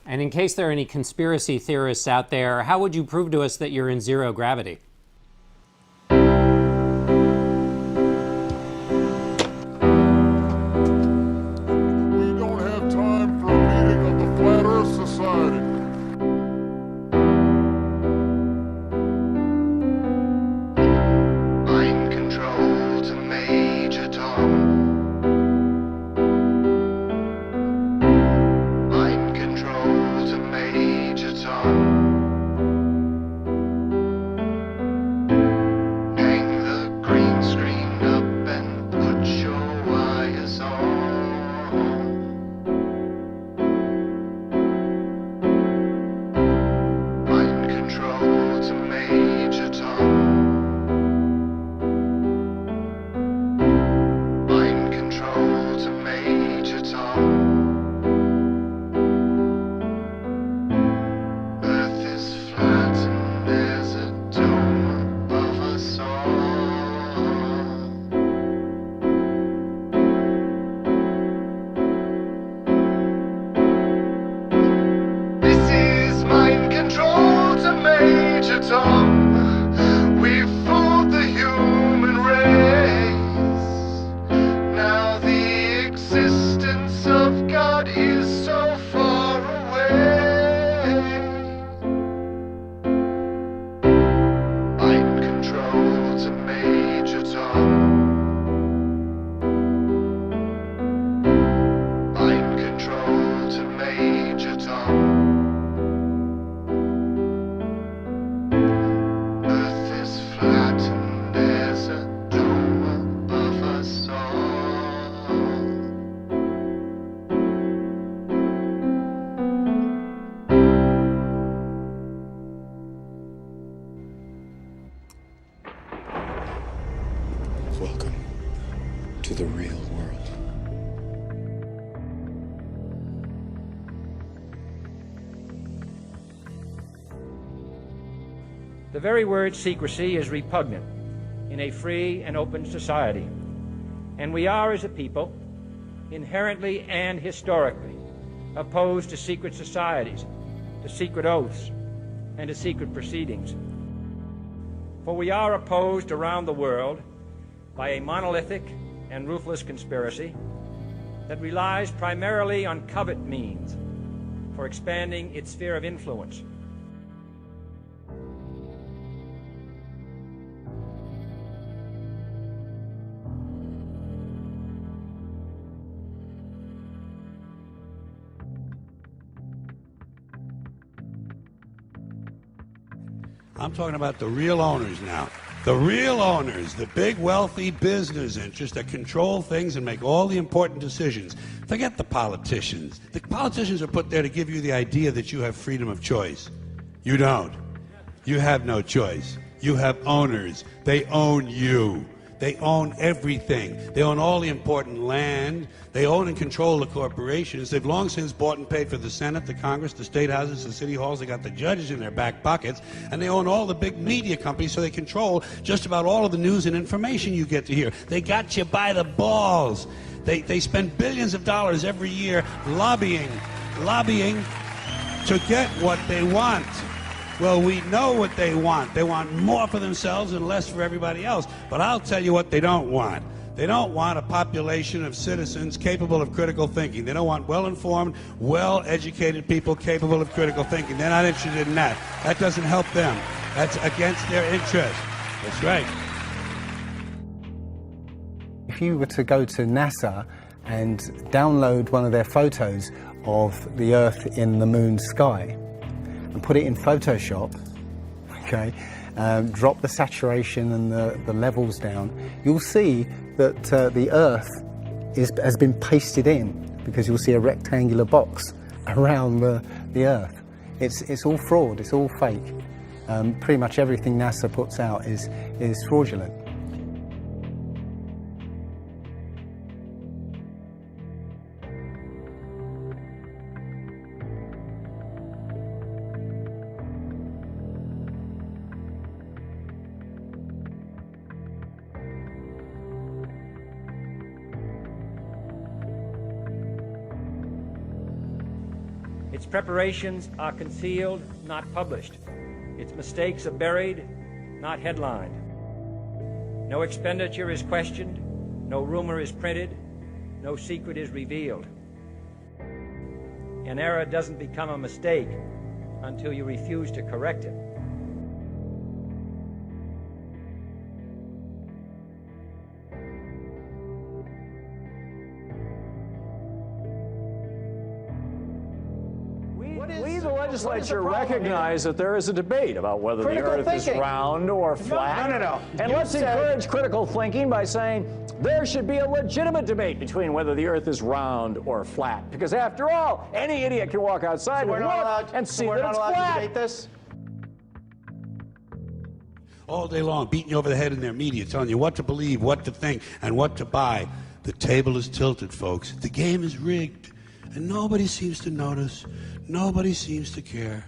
And in case there are any conspiracy theorists out there, how would you prove to us that you're in zero gravity? Welcome to the real world. The very word secrecy is repugnant in a free and open society, and we are, as a people, inherently and historically opposed to secret societies, to secret oaths, and to secret proceedings. For we are opposed around the world by a monolithic and ruthless conspiracy that relies primarily on covert means for expanding its sphere of influence. I'm talking about the real owners now. The real owners, the big wealthy business interests that control things and make all the important decisions. Forget the politicians. The politicians are put there to give you the idea that you have freedom of choice. You don't. You have no choice. You have owners. They own you. They own everything. They own all the important land. They own and control the corporations. They've long since bought and paid for the Senate, the Congress, the state houses, the city halls. They got the judges in their back pockets. And they own all the big media companies, so they control just about all of the news and information you get to hear. They got you by the balls. They spend billions of dollars every year lobbying to get what they want. Well, we know what they want. They want more for themselves and less for everybody else. But I'll tell you what they don't want. They don't want a population of citizens capable of critical thinking. They don't want well-informed, well-educated people capable of critical thinking. They're not interested in that. That doesn't help them. That's against their interest. That's right. If you were to go to NASA and download one of their photos of the Earth in the moon's sky, and put it in Photoshop, okay, drop the saturation and the levels down, you'll see that the Earth has been pasted in, because you'll see a rectangular box around the Earth. It's all fraud, it's all fake. Pretty much everything NASA puts out is fraudulent. Its preparations are concealed, not published. Its mistakes are buried, not headlined. No expenditure is questioned, no rumor is printed, no secret is revealed. An error doesn't become a mistake until you refuse to correct it. We, the legislature, recognize that there is a debate about whether the Earth is round or flat. No. And let's encourage critical thinking by saying there should be a legitimate debate between whether the Earth is round or flat. Because after all, any idiot can walk outside and look and see that it's flat. Debate this? All day long, beating you over the head in their media, telling you what to believe, what to think, and what to buy. The table is tilted, folks. The game is rigged. And nobody seems to notice. Nobody seems to care.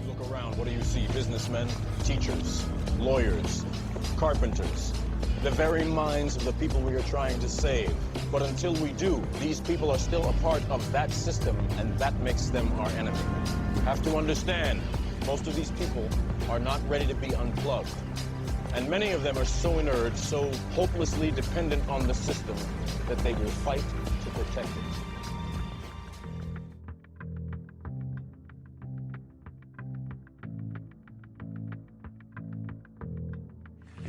Look around, what do you see? Businessmen, teachers, lawyers, carpenters, the very minds of the people we are trying to save. But until we do, these people are still a part of that system, and that makes them our enemy. You have to understand, most of these people are not ready to be unplugged. And many of them are so inert, so hopelessly dependent on the system, that they will fight to protect it.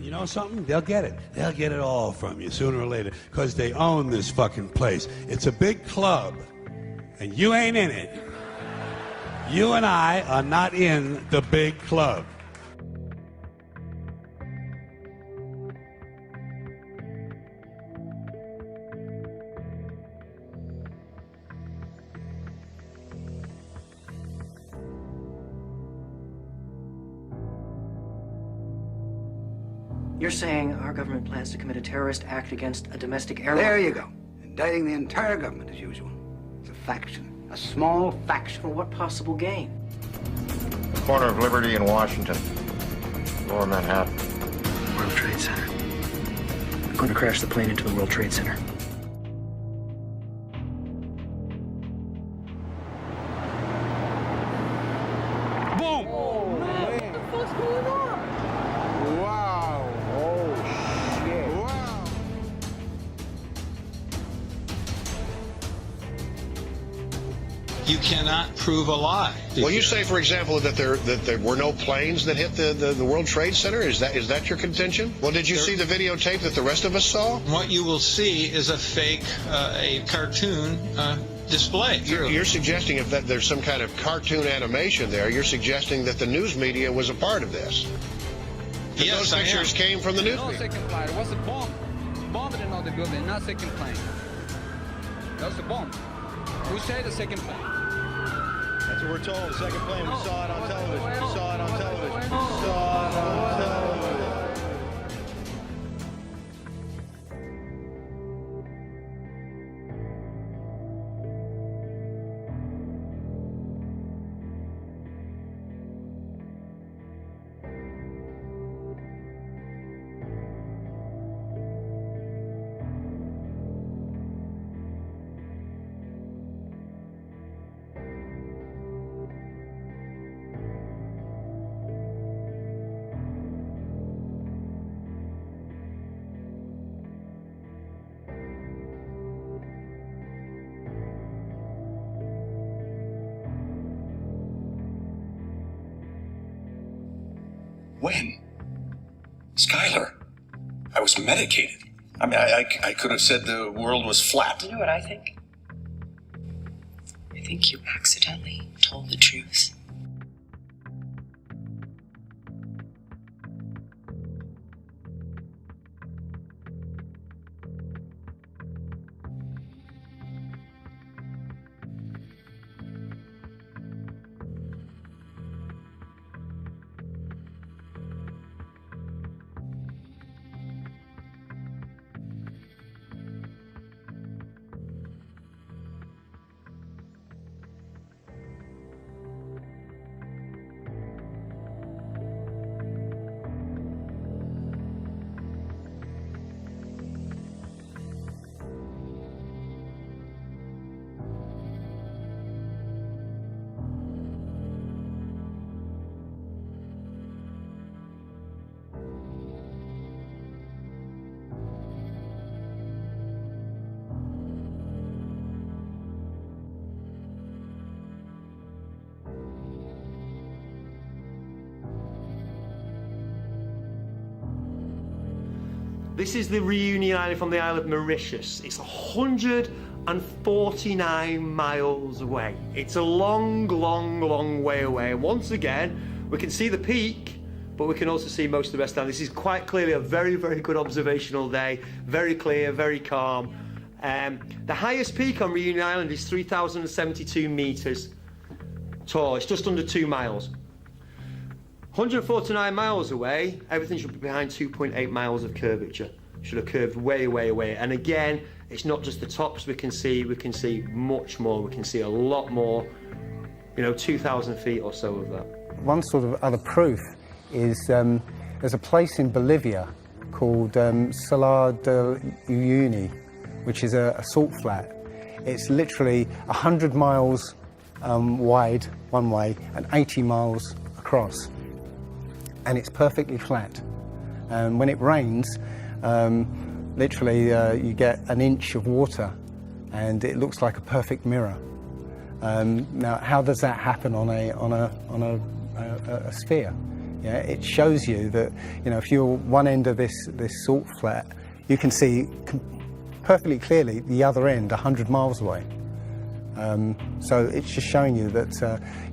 You know something? They'll get it. They'll get it all from you sooner or later because they own this fucking place. It's a big club, and you ain't in it. You and I are not in the big club. You're saying our government plans to commit a terrorist act against a domestic airline? There you go. Indicting the entire government as usual. It's a faction. A small faction. For what possible gain? Corner of Liberty and Washington. Lower Manhattan. World Trade Center. I'm going to crash the plane into the World Trade Center. You cannot prove a lie. Well, you say, for example, that there were no planes that hit the World Trade Center. Is that your contention? Well, did you see the videotape that the rest of us saw? What you will see is a fake, a cartoon display. You're suggesting if there's some kind of cartoon animation there, you're suggesting that the news media was a part of this. Yes, those pictures came from the news media. No second flight. It was a bomb. Bombed in the building, not second plane. That was a bomb. Who said the second plane? That's what we're told. The second plane. We saw it on television. We saw it on television. We saw it on television. When? Skylar, I was medicated. I mean, I could have said the world was flat. You know what I think? I think you accidentally told the truth. This is the reunion island from the Isle of Mauritius. It's 149 miles away. It's a long, long, long way away. And once again, we can see the peak, but we can also see most of the rest now. This is quite clearly a very, very good observational day. Very clear, very calm. The highest peak on Reunion Island is 3,072 meters tall. It's just under 2 miles. 149 miles away, everything should be behind 2.8 miles of curvature. Should have curved way, way away. And again, it's not just the tops we can see much more. We can see a lot more, 2,000 feet or so of that. One sort of other proof is there's a place in Bolivia called Salar de Uyuni, which is a salt flat. It's literally 100 miles wide one way and 80 miles across. And it's perfectly flat. And when it rains, literally you get an inch of water and it looks like a perfect mirror. Now, how does that happen on a sphere? Yeah, it shows you that, if you're one end of this salt flat, you can see perfectly clearly the other end 100 miles away. So it's just showing you that,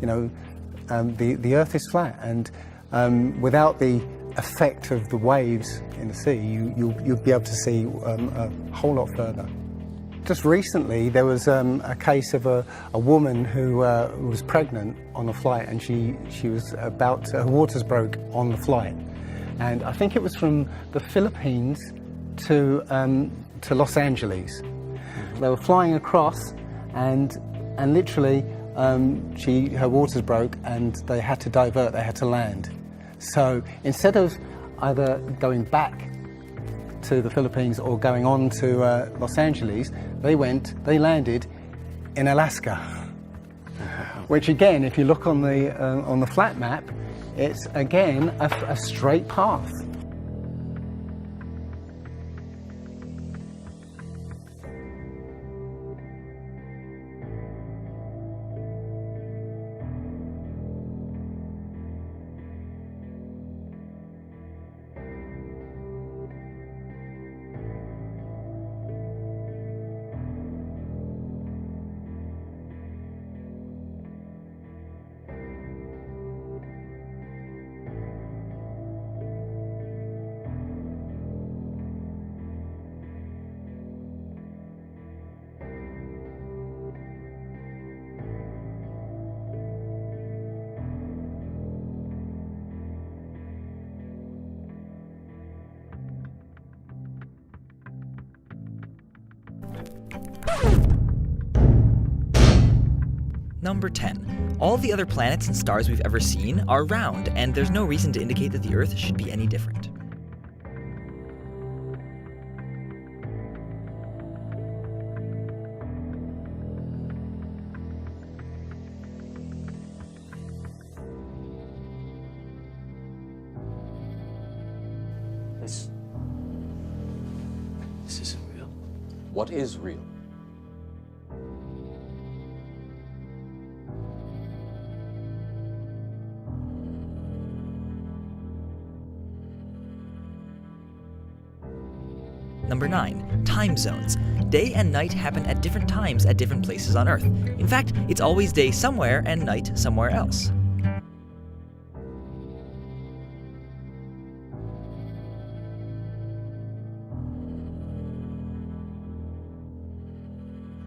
the Earth is flat, and without the effect of the waves in the sea, you'll be able to see a whole lot further. Just recently, there was a case of a woman who was pregnant on a flight, and she was her waters broke on the flight, and I think it was from the Philippines to Los Angeles. They were flying across, and literally her waters broke, and they had to divert. They had to land. So instead of either going back to the Philippines or going on to Los Angeles, they landed in Alaska. Which again, if you look on the flat map, it's again a straight path. Number 10. All the other planets and stars we've ever seen are round, and there's no reason to indicate that the Earth should be any different. This isn't real. What is real? Number 9. Time zones. Day and night happen at different times at different places on Earth. In fact, it's always day somewhere and night somewhere else.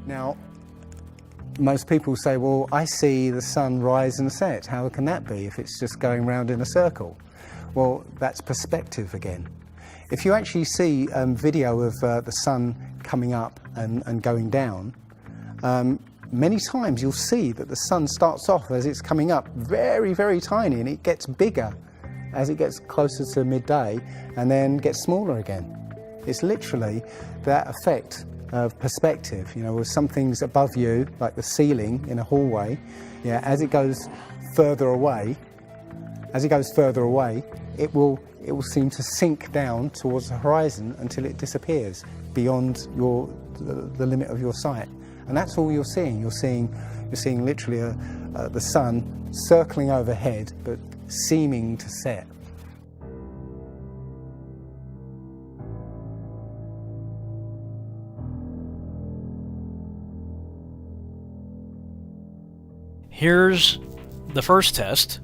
Now, most people say, well, I see the sun rise and set. How can that be if it's just going round in a circle? Well, that's perspective again. If you actually see video of the sun coming up and going down, many times you'll see that the sun starts off as it's coming up very, very tiny, and it gets bigger as it gets closer to midday and then gets smaller again. It's literally that effect of perspective, you know, with some things above you, like the ceiling in a hallway, yeah, as it goes further away, it will seem to sink down towards the horizon until it disappears beyond the limit of your sight. And that's all you're seeing. You're seeing literally the sun circling overhead, but seeming to set. Here's the first test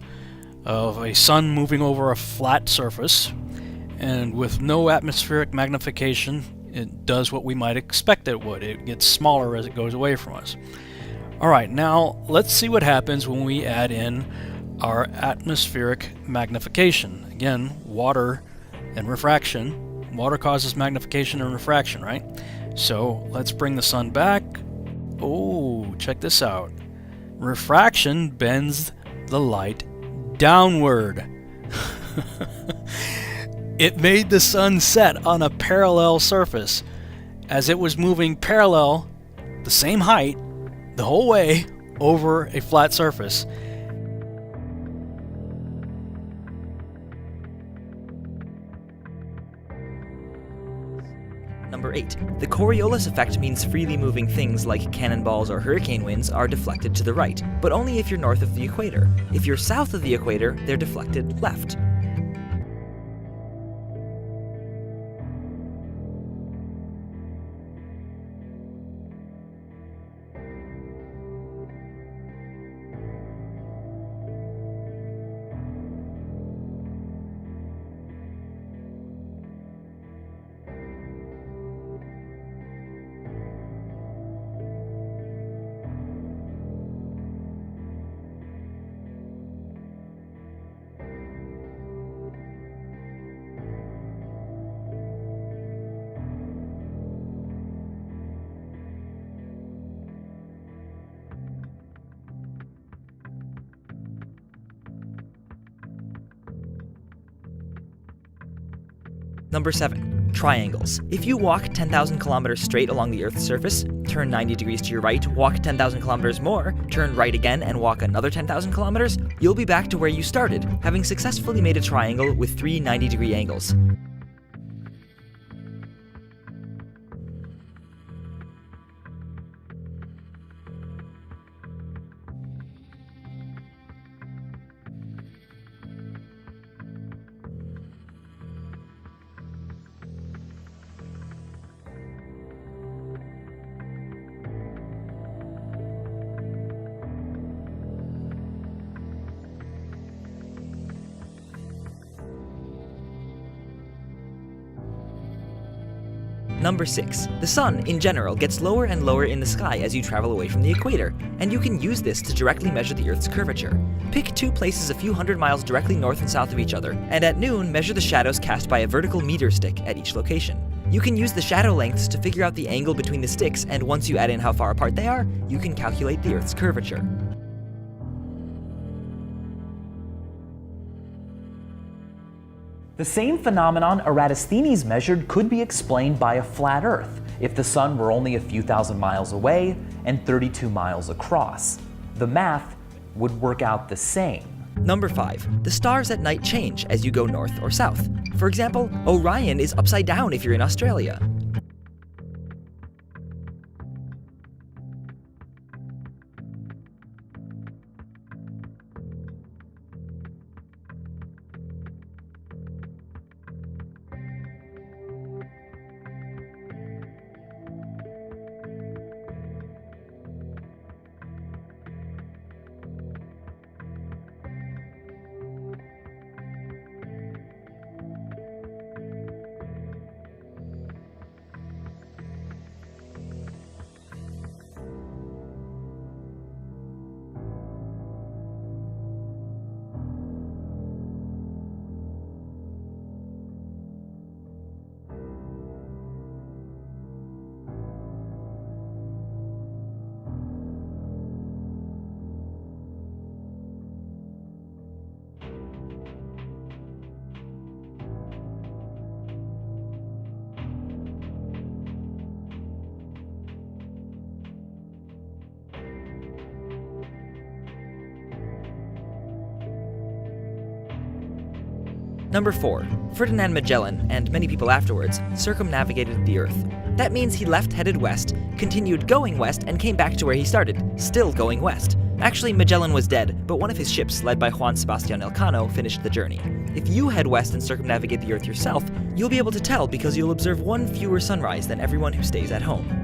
of a sun moving over a flat surface, and with no atmospheric magnification, it does what we might expect it would. It gets smaller as it goes away from us. Alright, now let's see what happens when we add in our atmospheric magnification. Again, water and refraction. Water causes magnification and refraction, right? So let's bring the sun back. Oh, check this out. Refraction bends the light downward. It made the sun set on a parallel surface, as it was moving parallel, the same height, the whole way over a flat surface. Number 8. The Coriolis effect means freely moving things like cannonballs or hurricane winds are deflected to the right, but only if you're north of the equator. If you're south of the equator, they're deflected left. Number 7. Triangles. If you walk 10,000 kilometers straight along the Earth's surface, turn 90 degrees to your right, walk 10,000 kilometers more, turn right again, and walk another 10,000 kilometers, you'll be back to where you started, having successfully made a triangle with 3 90-degree angles. Number 6. The sun, in general, gets lower and lower in the sky as you travel away from the equator, and you can use this to directly measure the Earth's curvature. Pick 2 places a few hundred miles directly north and south of each other, and at noon, measure the shadows cast by a vertical meter stick at each location. You can use the shadow lengths to figure out the angle between the sticks, and once you add in how far apart they are, you can calculate the Earth's curvature. The same phenomenon Eratosthenes measured could be explained by a flat Earth if the sun were only a few thousand miles away and 32 miles across. The math would work out the same. Number 5. The stars at night change as you go north or south. For example, Orion is upside down if you're in Australia. Number 4. Ferdinand Magellan, and many people afterwards, circumnavigated the Earth. That means he left headed west, continued going west, and came back to where he started, still going west. Actually, Magellan was dead, but one of his ships, led by Juan Sebastian Elcano, finished the journey. If you head west and circumnavigate the Earth yourself, you'll be able to tell because you'll observe one fewer sunrise than everyone who stays at home.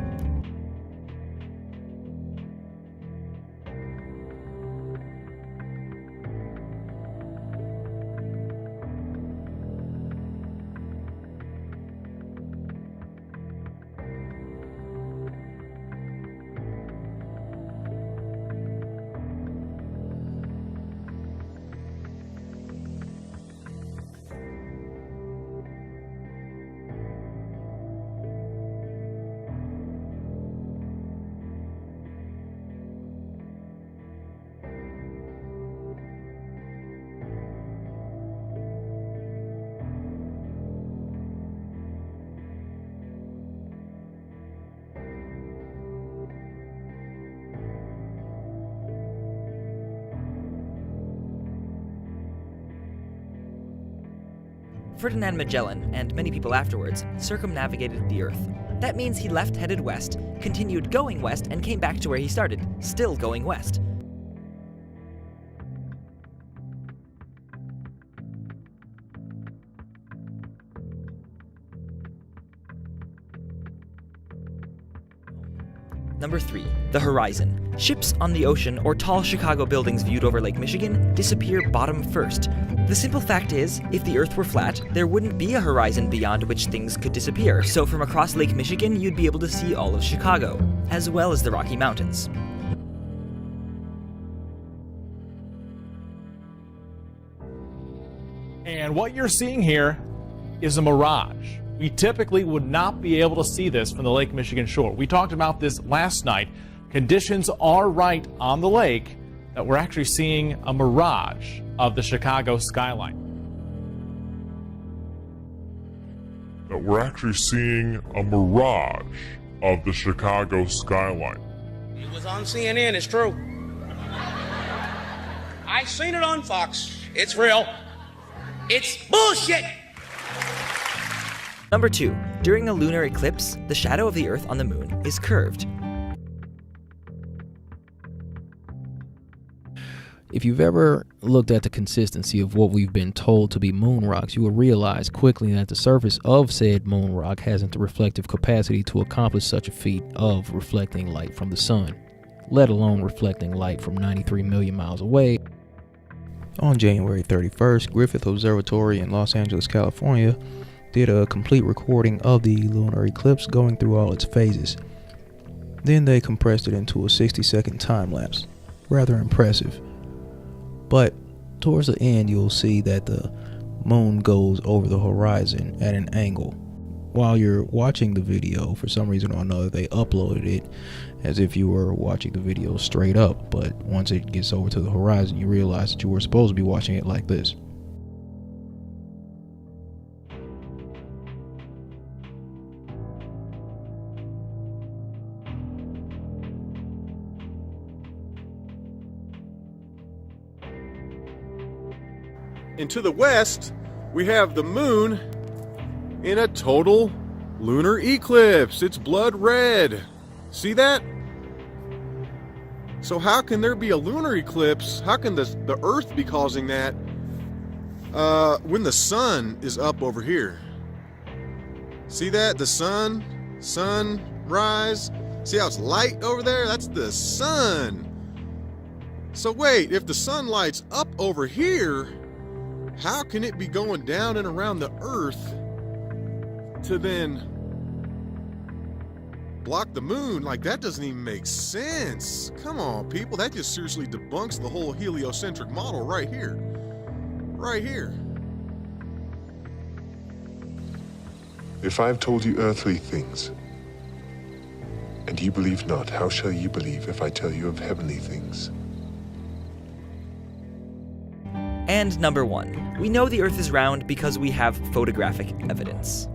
Ferdinand Magellan, and many people afterwards, circumnavigated the Earth. That means he left headed west, continued going west, and came back to where he started, still going west. Number 3. The horizon. Ships on the ocean or tall Chicago buildings viewed over Lake Michigan disappear bottom first. The simple fact is, if the Earth were flat, there wouldn't be a horizon beyond which things could disappear, so from across Lake Michigan you'd be able to see all of Chicago, as well as the Rocky Mountains. And what you're seeing here is a mirage. We typically would not be able to see this from the Lake Michigan shore. We talked about this last night. Conditions are right on the lake that we're actually seeing a mirage of the Chicago skyline. That we're actually seeing a mirage of the Chicago skyline. It was on CNN, it's true. I seen it on Fox. It's real. It's bullshit. Number 2. During a lunar eclipse, the shadow of the Earth on the moon is curved. If you've ever looked at the consistency of what we've been told to be moon rocks, you will realize quickly that the surface of said moon rock hasn't the reflective capacity to accomplish such a feat of reflecting light from the sun, let alone reflecting light from 93 million miles away. On January 31st, Griffith Observatory in Los Angeles, California, did a complete recording of the lunar eclipse going through all its phases. Then they compressed it into a 60-second time lapse. Rather impressive. But towards the end you'll see that the moon goes over the horizon at an angle. While you're watching the video, for some reason or another they uploaded it as if you were watching the video straight up, but once it gets over to the horizon you realize that you were supposed to be watching it like this. And to the west, we have the moon in a total lunar eclipse. It's blood red. See that? So how can there be a lunar eclipse? How can the Earth be causing that when the sun is up over here? See that? The sunrise. See how it's light over there? That's the sun. So wait, if the sunlight's up over here, how can it be going down and around the Earth to then block the moon? Like, that doesn't even make sense. Come on, people. That just seriously debunks the whole heliocentric model right here. Right here. If I have told you earthly things, and you believe not, how shall you believe if I tell you of heavenly things? And number 1. We know the Earth is round because we have photographic evidence.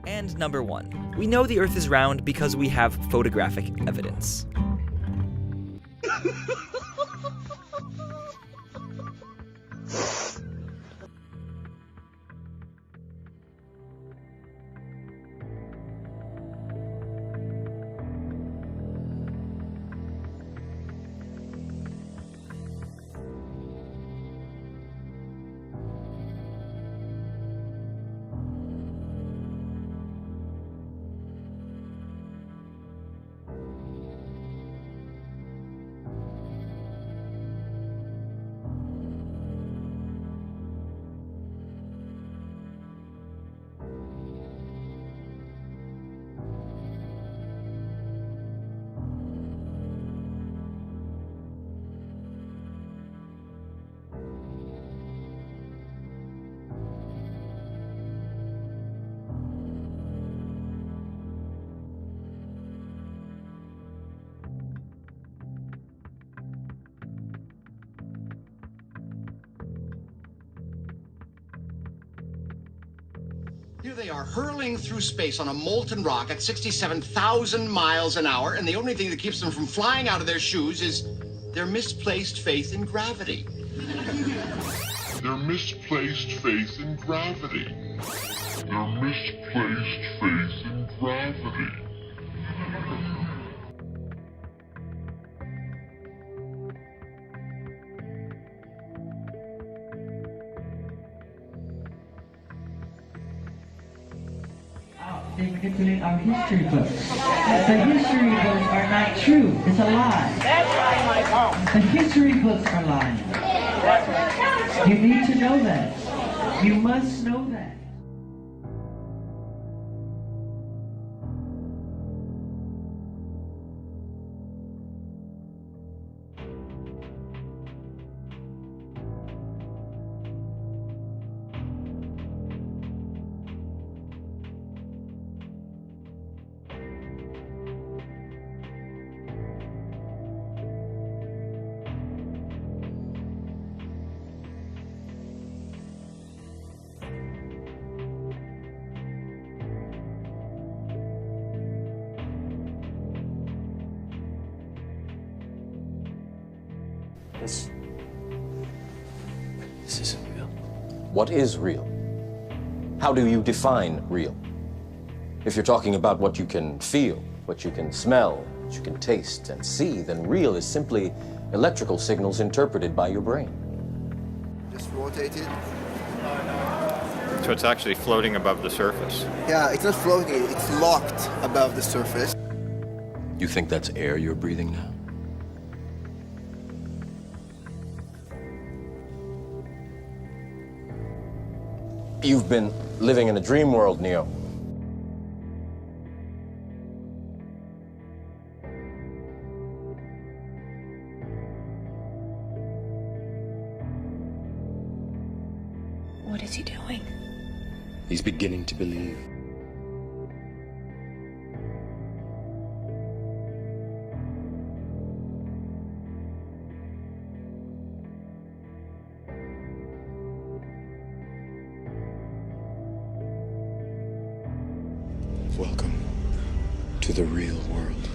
And number 1. We know the Earth is round because we have photographic evidence. Here they are hurling through space on a molten rock at 67,000 miles an hour, and the only thing that keeps them from flying out of their shoes is their misplaced faith in gravity. Their misplaced faith in gravity. Their misplaced faith in gravity. They manipulate our history books. The history books are not true. It's a lie. That's right, Michael. The history books are lying. That's right. You need to know that. You must know that. This isn't real. What is real? How do you define real? If you're talking about what you can feel, what you can smell, what you can taste and see, then real is simply electrical signals interpreted by your brain. Just rotate it. So it's actually floating above the surface. Yeah, it's not floating, it's locked above the surface. You think that's air you're breathing now? You've been living in a dream world, Neo. What is he doing? He's beginning to believe. Welcome to the real world.